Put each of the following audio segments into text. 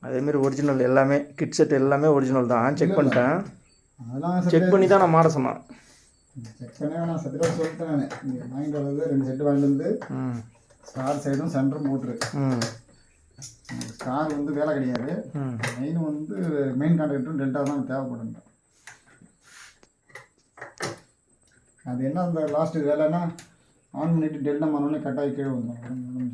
அதேமாரி ஒரிஜினல் எல்லாமே kit set எல்லாமே ஒரிஜினல் தான். செக் பண்ணிட்டேன். அதெல்லாம் செக் பண்ணி தான் நான் மாற சொன்னேன். செக் பண்ணி நான் சத்தியமாக சொல்லிட்டேன். நான் நீங்கள் வாங்கிட்டு வரது 2 செட்டு வாங்கிட்டு வந்து ஸ்டார் சைடும் சென்டரும் போட்டுரு. ஸ்டார் வந்து வேலை கிடையாது. மெயின் வந்து மெயின் கான்ட்ராக்டரும் டெல்டா தான் தேவைப்படுங்க. அது என்ன அந்த லாஸ்ட்டு வேலைன்னா ஆன் பண்ணிட்டு டெல்டா மாறோன்னே கட்டாகி கீழே வந்துடும்.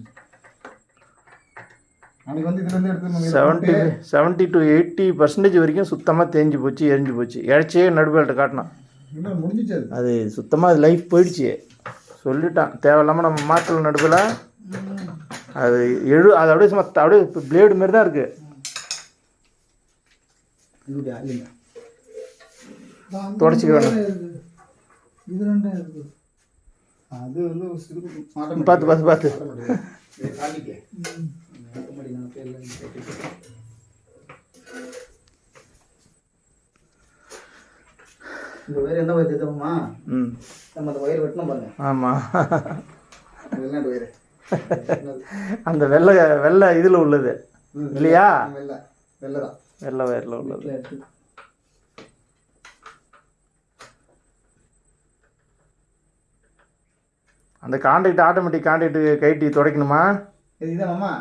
அன்றைக்கி வந்து இதுலேருந்து எடுத்து 70 to 80% வரைக்கும் சுத்தமாக தேஞ்சு போச்சு, எரிஞ்சு போச்சு. இழைச்சியே நடுவேல்கிட்ட காட்டினான். இல்லை முடிஞ்சிச்சு. அது சுத்தமாக அது லைஃப் போயிடுச்சு. சொல்லிட்டான் தேவையில்லாமல் நம்ம மாற்றல் நடுவில் அது அது அப்படியே சும்மா அப்படியே இப்போ பிளேடு மாரி தான் இருக்குது. தொடச்சிக்க வேணும். இது ரெண்டும் இருக்குது. அது வந்து பார்த்து இந்த ஒயர் எந்த ஒயர் தேத்தோமா? நம்ம அந்த ஒயர் வெட்டணும் பாருங்க. ஆமாம், வெளிநாட்டு ஒயர். அந்த வெள்ளை இதில் உள்ளது இல்லையா? வெள்ளை தான், வெள்ளை ஒயரில் உள்ளது. அந்த கான்டாக்ட் ஆட்டோமேட்டிக் கான்டாக்ட் கைட்டி துடைக்கணுமா? இதுதானம்மா,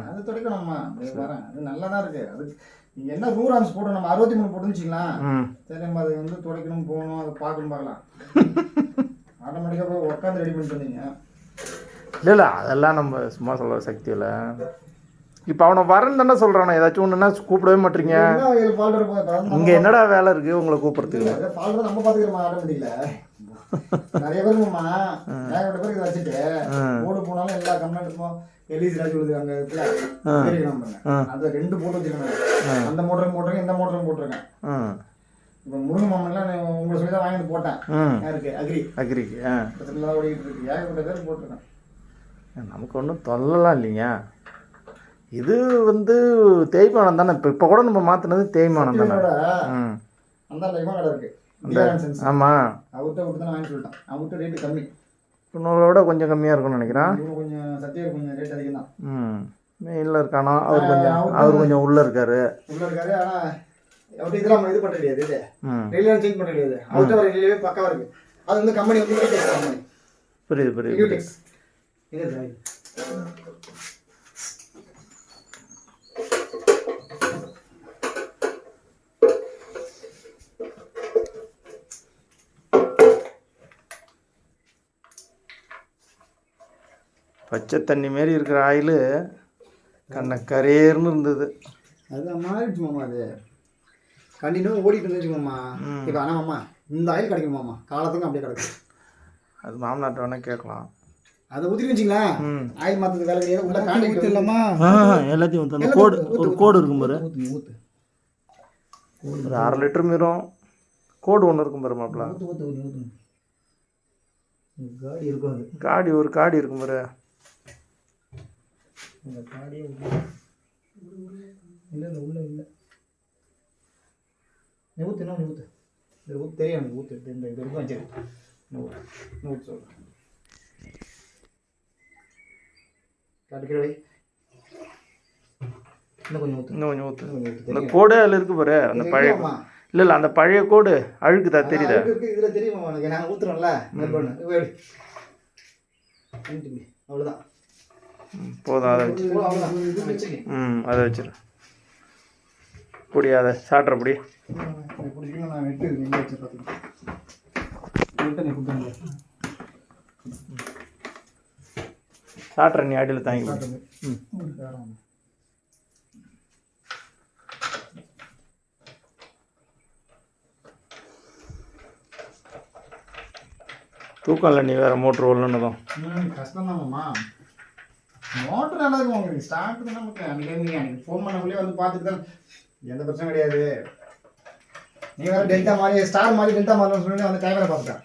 அது துடைக்கணும்மா. வரேன், அது நல்லா தான் இருக்குது. அது நீங்கள் என்ன ரூராம்ஸ் போட்டோம், நம்ம 63 போட்டுன்னு வச்சுக்கலாம். சரி, நம்ம அது வந்து துடைக்கணும், போகணும், அதை பார்க்கலாம். ஆட்டோமேட்டிக்காக போய் உட்காந்து ரெடி பண்ணிட்டு வந்தீங்க. இல்லை அதெல்லாம் நம்ம சும்மா சொல்கிற சக்தி இல்லை. இப்போ அவனை வரேன்னு தானே சொல்கிறானே, ஏதாச்சும் ஒன்றுன்னா கூப்பிடவே மாட்டீங்க. இங்கே என்னடா வேலை இருக்குது உங்களை கூப்பிட்றதுக்கு? ஃபால்டர் நம்ம பார்த்துக்கிறோமா ஆட்டோமேட்டிக்கில். நிறைய பேருக்குமா ஏகப்பட்ட பேருக்கு இதை வச்சுட்டு ஓடு போனாலும் எல்லா கம்ப்ளைண்ட்டுக்கும் எல்இசி ராஜ் விழுது அங்கே இருக்குல்ல, அதை 2 போட்டு வச்சுருக்கேன். அந்த மோட்டரும் இந்த மோட்டரும் போட்டிருக்கேன். இப்போ முருங்கை மாமன்லாம் உங்களை சொல்லி தான் வாங்கிட்டு போட்டேன். யாருக்கு? அக்ரிக்கு பிரச்சனை ஓடிக்கிட்டு இருக்கு. ஏகப்பட்ட பேருக்கு போட்டிருக்கேன். நமக்கு ஒன்றும் தொல்லலாம் இல்லைங்க. இது வந்து தேய்மானம் தானே. இப்போ கூட நம்ம மாற்றினது தேய்மானம் தானே. அந்த லைஃபாக கடை இருக்குது. ஆமாம், அவர்கிட்ட விட்டு தான் வாங்கி சொல்லிட்டான். அவர்கிட்ட ரேட்டு கம்மி, இன்னொருவோட கொஞ்சம் கம்மியாக இருக்கும்னு நினைக்கிறேன். கொஞ்சம் சத்தியம் கொஞ்சம் ரேட் அதிகம் தான். மெயினில் இருக்கானா அவர் கொஞ்சம் உள்ளே இருக்காரு. ஆனால் அவர்கிட்ட இதெல்லாம் நம்ம இது பண்ண கிடையாது. இது ரெயிலே சேஞ்ச் பண்ண கிடையாது. அவர்கிட்ட வர ரெயிலே பக்காவாக இருக்குது. அது வந்து கம்பெனி வந்து கம்பெனி. புரியுது. பச்சை தண்ணி மாரி இருக்கிற ஆயில் கண்ணை கரேர்னு இருந்தது. அது மாறிடுச்சு மாமா. அது கண்டினியூ ஓடிட்டு இருந்துச்சு மாமா. இப்போ ஆனால் மாமா இந்த ஆயில் கிடைக்கும் மாமா, காலத்துக்கும் அப்படியே கிடைக்கும். அது மாமனாட்ட வேணால் கேட்கலாம். அதை ஊற்றி வச்சிங்களா, ஆயில் மாற்றுறது வேலை கிடையாது. உள்ள கான்டாக்ட் இல்லாமா எல்லாத்தையும் ஊற்று. அந்த ஒரு கோடு இருக்கும் பாரு, ஒரு 1/2 லிட்டர் மீறும் கோடு ஒன்று இருக்கும் பாரு மாப்பிள்ள. காடி இருக்கும். அது காடி இருக்கும் பாரு. இந்த காடியே இல்லை உள்ள இல்லை. நீ ஊற்று இது ஊற்று தெரியும் எனக்கு. ஊற்று இந்த இது இருக்கும் வச்சிரு. ஊற்று சொல்கிறேன். காட்டுக்கிற வை. இன்னும் கொஞ்சம் ஊற்று. அந்த கோடு அதில் இருக்கு பாரு. அந்த பழைய இல்லை அந்த பழைய கோடு அழுக்குதா தெரியுதா? இதில் தெரியுமா உனக்கு? நாங்கள் ஊற்றுறோம்ல. அவ்வளோதான் போதும். அதை வச்சு அதை வச்சிரு. பொடி அதை சாட்டுற பொடி. நான் வெட்டு எங்கே வச்சு பார்த்துக்கிட்டு நீ கொடுத்தாங்க சாட்டுற. நீ அடியில் தாங்கி. தூக்கம் இல்லை. நீ வேறு மோட்ரு வரலன்னதும் கஷ்டம் தான்மா. மோட்ரு நல்லா இருக்கும் உங்களுக்கு. ஸ்டார்ட் நமக்கு அன்றைக்கி ஃபோன் பண்ணக்குள்ளே வந்து பார்த்துட்டு தான் எந்த பிரச்சனை கிடையாது. நீ வேறு டெல்டா மாதிரி ஸ்டார் மாதிரி டெல்டா மாதிரின்னு சொல்லி வந்து டைமரை பார்த்துட்டேன்.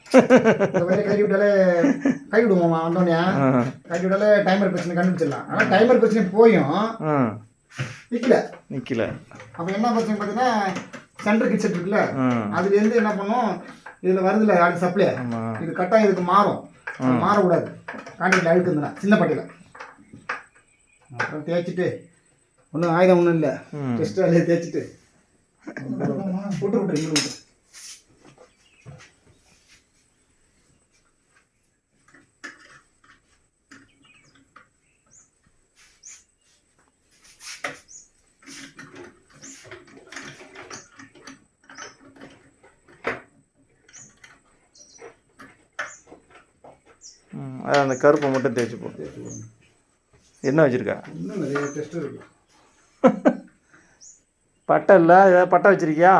இந்த மாதிரி கை விடுவோம்மா வந்தோடனே கை விட்டாலே டைமர் பிரச்சனை கண்டுபிடிச்சிடலாம். ஆனால் டைமர் பிரச்சனை போயும் நிற்கல. அப்போ என்ன பிரச்சனை பார்த்தீங்கன்னா சென்டர் கிச்சட் இருக்குல்ல, அதுலேருந்து என்ன பண்ணும், இதில் வருதுல்ல அது சப்ளை, இது கட்டாயம் இதுக்கு மாறக்கூடாது. கான்டாக்டில் அழுக்குதுன்னா சின்ன பட்டியில் அப்புறம் தேய்ச்சிட்டு ஒன்றும் ஆயுதம் ஒன்றும் இல்லை, டெஸ்ட் வேலையை தேய்ச்சிட்டு விட்டு விட்டு விட்டு. அது அந்த கருப்பை மட்டும் தேய்ச்சி போட்டு என்ன வச்சுருக்கா? இன்னும் நிறைய டெஸ்ட் இருக்கு. பட்டை இல்லை, ஏதாவது பட்டை வச்சுருக்கியா?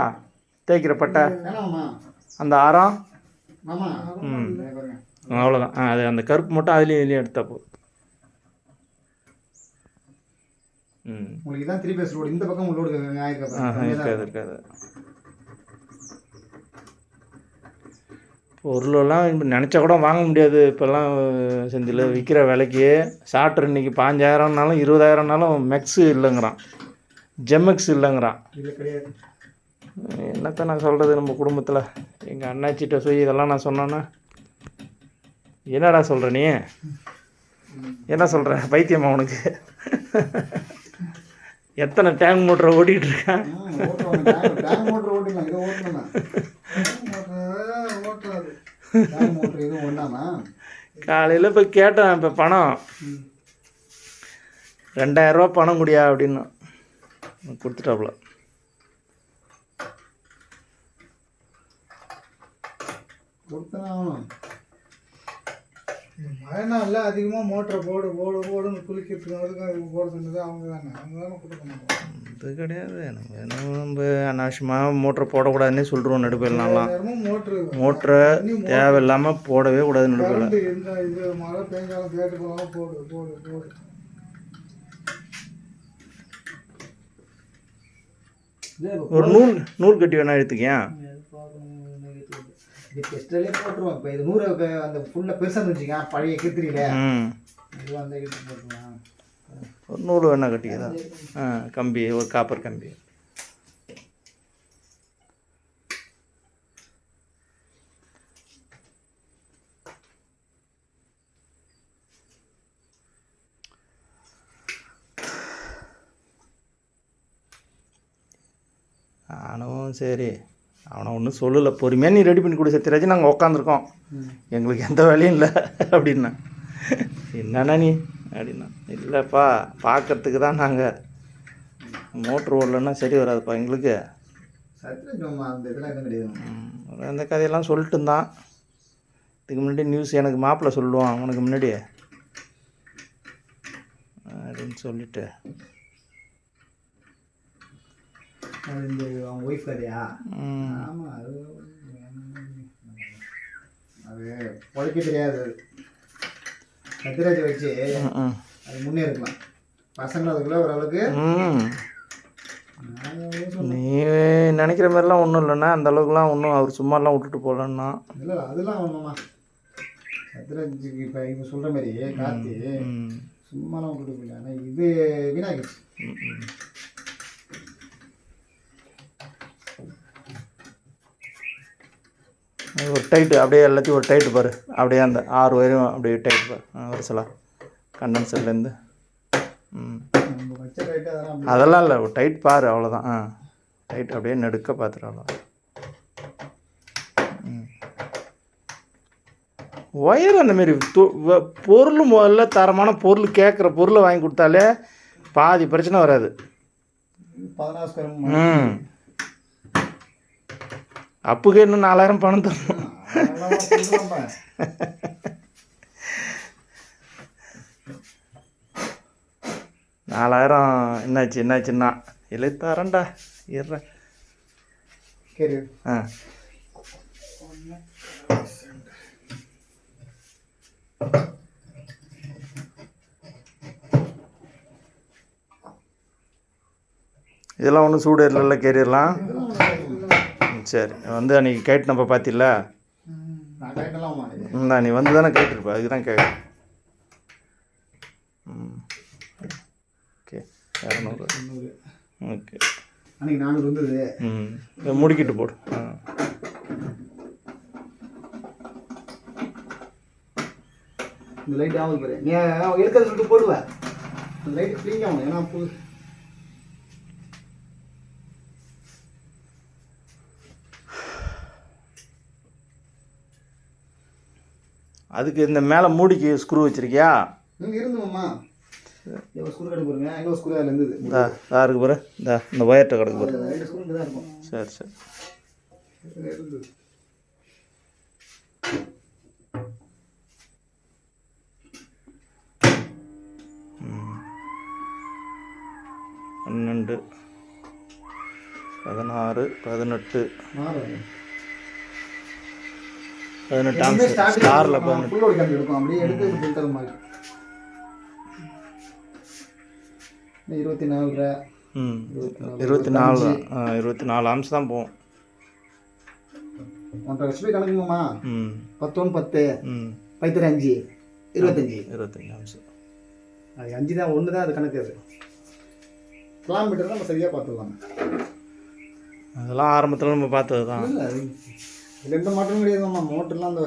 தேய்க்கிற பட்டை வேணாமா? அந்த ஆரம். ஆமாம். அவ்வளோதான். அது அந்த கருப்பு மட்டும் அதுலேயும் இதுலேயும் எடுத்தா போ. உங்களுக்கு இதான் 3 பேஸ் ரோடு, இந்த பக்கம் லோடு இருக்காது. பொருளெல்லாம் இப்போ நினச்சா கூட வாங்க முடியாது. இப்போல்லாம் செந்தில் விற்கிற விலைக்கு சாட்ரு இன்றைக்கி 5000னாலும் 20,000னாலும் மெக்ஸு இல்லைங்கிறான், ஜெமெக்ஸ் இல்லைங்கிறான். இல்லை கிடையாது. என்னத்த நான் சொல்கிறது? நம்ம குடும்பத்தில் எங்கள் அண்ணாச்சிட்ட போய் இதெல்லாம் நான் சொன்னேன்னா என்னடா சொல்கிற நீ? என்ன சொல்கிற? பைத்தியமா உனக்கு? எத்தனை டேங்க் மோட்டரை ஓட்டிகிட்டு இருக்கேன். காலையில் போய் கேட்டேன், இப்போ பணம் 2000 ரூபா பணம் குடியா அப்படின்னு கொடுத்துட்டாப்புல. மழை நாளில் அதிகமாக மோட்டரை போடுன்னு குளிக்கிறதுக்கு போட சொன்னது அவங்க தானே கொடுக்கணும். அது கிடையாது. நம்ம அனாவசியமாக மோட்டரை போடக்கூடாதுன்னே சொல்லிடுவோம் நடுப்பெல்லாம். மோட்டரை தேவையில்லாமல் போடவே கூடாது நடுப்பெல்லாம். இது மழை பெஞ்சாலும் கேட்டு போகாமல் போடு. ஒரு நூல் கட்டி வேணா எடுத்துக்கேன். டெஸ்ட்லேயே போட்டுருவோம். இப்போ இது 100 அந்த ஃபுல்லாக பெருசாக இருந்துச்சுங்க, பழைய கித்திரியில் இது அந்த எடுத்து போட்டுருவோம். ஒரு நூல் வேணா கட்டிக்கதான். கம்பி, ஒரு காப்பர் கம்பி. நானும் சரி, அவனை ஒன்றும் சொல்லலை, பொறுமையாக நீ ரெடி பண்ணி கொடு சத்யராஜ், நாங்கள் உக்காந்துருக்கோம், எங்களுக்கு எந்த வேலையும் இல்லை அப்படின்னா. என்னண்ணா நீ அப்படின்னா, இல்லைப்பா பார்க்கறதுக்கு தான் நாங்கள் மோட்ரு ஓடலன்னா சரி வராதுப்பா எங்களுக்கு. அந்த கதையெல்லாம் சொல்லிட்டு இருந்தான். இதுக்கு முன்னாடி நியூஸ் எனக்கு மாப்பிள்ளை சொல்லுவான் அவனுக்கு முன்னாடி அப்படின்னு சொல்லிட்டு. அவங்க ஒய்ஃப் கதையா? ஆமாம், அது உழைக்க தெரியாது. சத்யராஜை வச்சு அது முன்னேறிக்கலாம். பசங்களும் அதுக்குள்ள ஓரளவுக்கு நீ நினைக்கிற மாதிரிலாம் ஒன்றும் இல்லைண்ணா, அந்த அளவுக்குலாம் ஒன்றும் அவர் சும்மாலாம் விட்டுட்டு போகலன்னா. இல்லை அதெல்லாம் ஒன்றுமா சத்யராஜுக்கு இப்போ இவங்க சொல்கிற மாதிரி கார்த்தி சும்மாலாம் விட்டுட்டு போயில. ஆனால் இது வீணாகிடுச்சு. ஒரு டைட்டு அப்படியே எல்லாத்தையும் ஒரு டைட்டு பாரு, அப்படியே அந்த 6 வரையும் அப்படியே டைட் பாரு வரிசலாக கண்டன்சர்லேருந்து. அதெல்லாம் இல்லை, ஒரு டைட் பாரு அவ்வளோதான். டைட் அப்படியே நெடுக்க பார்த்துரு அவ்வளோ. ஒயர் அந்தமாரி பொருள் முதல்ல தரமான பொருள் கேட்குற பொருளை வாங்கி கொடுத்தாலே பாதி பிரச்சனை வராது. அப்புக்கு இன்னும் 4000 பணம் தரணும். 4000 என்னாச்சுன்னா இல்லை தரேன்டா இருறேன். இதெல்லாம் ஒன்றும் சூடு இல்லைல்ல கேரியர்லாம்? சரி, வந்து அன்றைக்கி கைட்டு நம்ம பார்த்தில்ல, நீ வந்து தானே கேட்டுருப்ப, அதுக்கு தான் கேட்க. ஓகே 200. ஓகே அன்றைக்கி 400 வந்தது. முடிக்கிட்டு போடு. இந்த லைட் ஆகுது பாரு, நீ எடுக்கிறது சொல்லிட்டு போடுவேன். அந்த லைட்டு க்ளீன் ஆகும். ஏன்னா அதுக்கு இந்த மேலே மூடிக்கு ஸ்க்ரூ வச்சுருக்கியா? இங்கே இருந்து மாமா எவ்வளோ ஸ்க்ரூ கிடக்கு பாருங்க, எவ்வளோ ஸ்க்ரூ அதில் இருந்தது. இதா இருக்கு பாரு, இந்த ஒயர்ட்ட கிடக்கு பாரு. 2 ஸ்க்ரூ தான் இருக்கும். சரி சரி. இருந்தது. பன்னெண்டு 16 18 ஆம்ஸ் ஸ்டாரில் 18. ஃபுல் லோட் கேப் எடுக்கும், அப்படியே எடுத்து ஃபில்டர் மாதிரி 24. 24 ஆம்ஸ் தான் போகும். 1.5 HP கணக்குமாம்மா. 10 10 5 5 25 ஆம்ஸ். அது 5 தான், 1 தான் அது கணக்கு. அது கிலோமீட்டர் நம்ம சரியாக பார்த்துடலாம். அதெல்லாம் ஆரம்பத்தில் நம்ம பார்த்தது தான். இல்லை இதில் எந்த மாற்றமும் கிடையாதும்மா. மோட்டர்லாம் அந்த